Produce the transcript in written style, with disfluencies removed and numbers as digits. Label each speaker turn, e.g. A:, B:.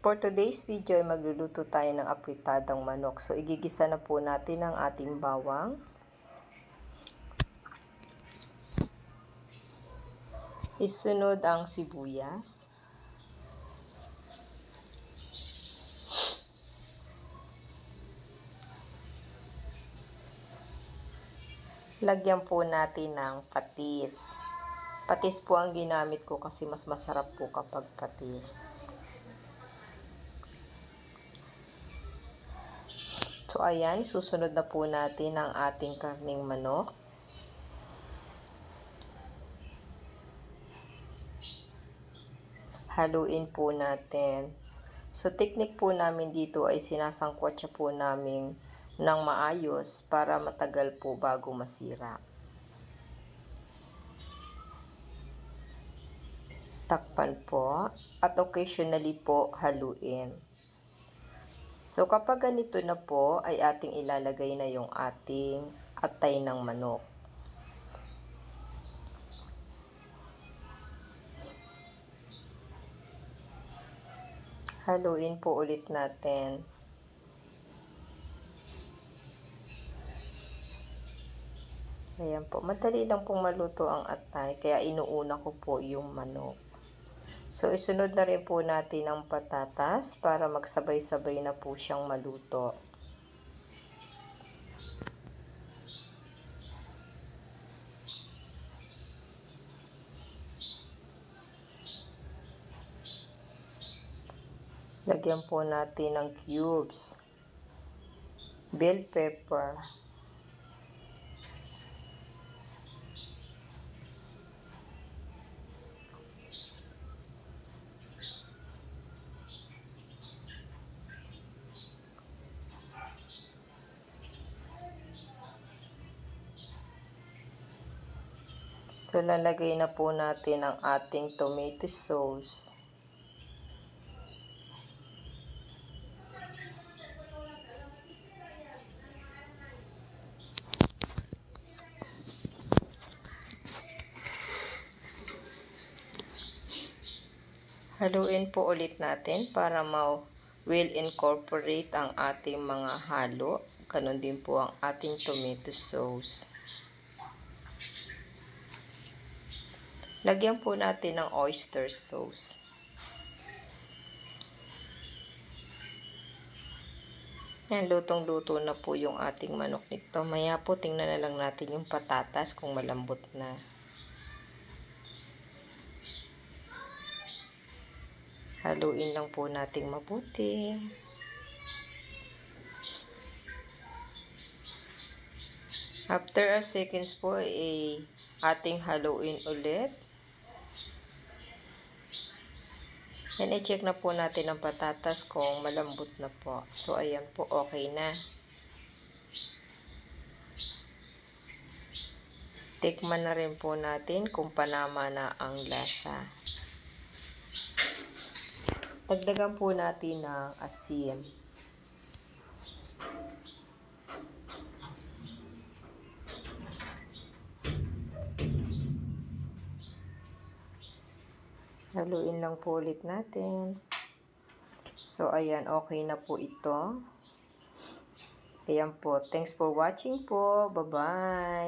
A: For today's video ay magluluto tayo ng apritadang manok. So, igigisa na po natin ang ating bawang. Isunod ang sibuyas. Lagyan po natin ng patis. Patis po ang ginamit ko kasi mas masarap po kapag patis. So, ayan, susunod na po natin ang ating karning manok. Haluin po natin. So, technique po namin dito ay sinasangkwat siya po namin ng maayos para matagal po bago masira. Takpan po at occasionally po haluin. So, kapag ganito na po, ay ating ilalagay na yung ating atay ng manok. Haluin po ulit natin. Ayan po, madali lang pong maluto ang atay, kaya inuuna ko po yung manok. So, isunod na rin po natin ang patatas para magsabay-sabay na po siyang maluto. Lagyan po natin ng cubes, bell pepper, so lalagay na po natin ang ating tomato sauce. Haluin po ulit natin para will incorporate ang ating mga halo. Ganon din po ang ating tomato sauce. Lagyan po natin ng oyster sauce. Yan, lutong-luto na po yung ating manok nito. Maya po tingnan na lang natin yung patatas kung malambot na. Haluin lang po nating mabuti. After a seconds po, ating haluin ulit. And i-check na po natin ang patatas kung malambot na po. So, ayan po, okay na. Tikman na rin po natin kung panama na ang lasa. Dagdagan po natin ng asin. Haluin lang po ulit natin. So, ayan, okay na po ito. Ayan po. Thanks for watching po. Bye-bye.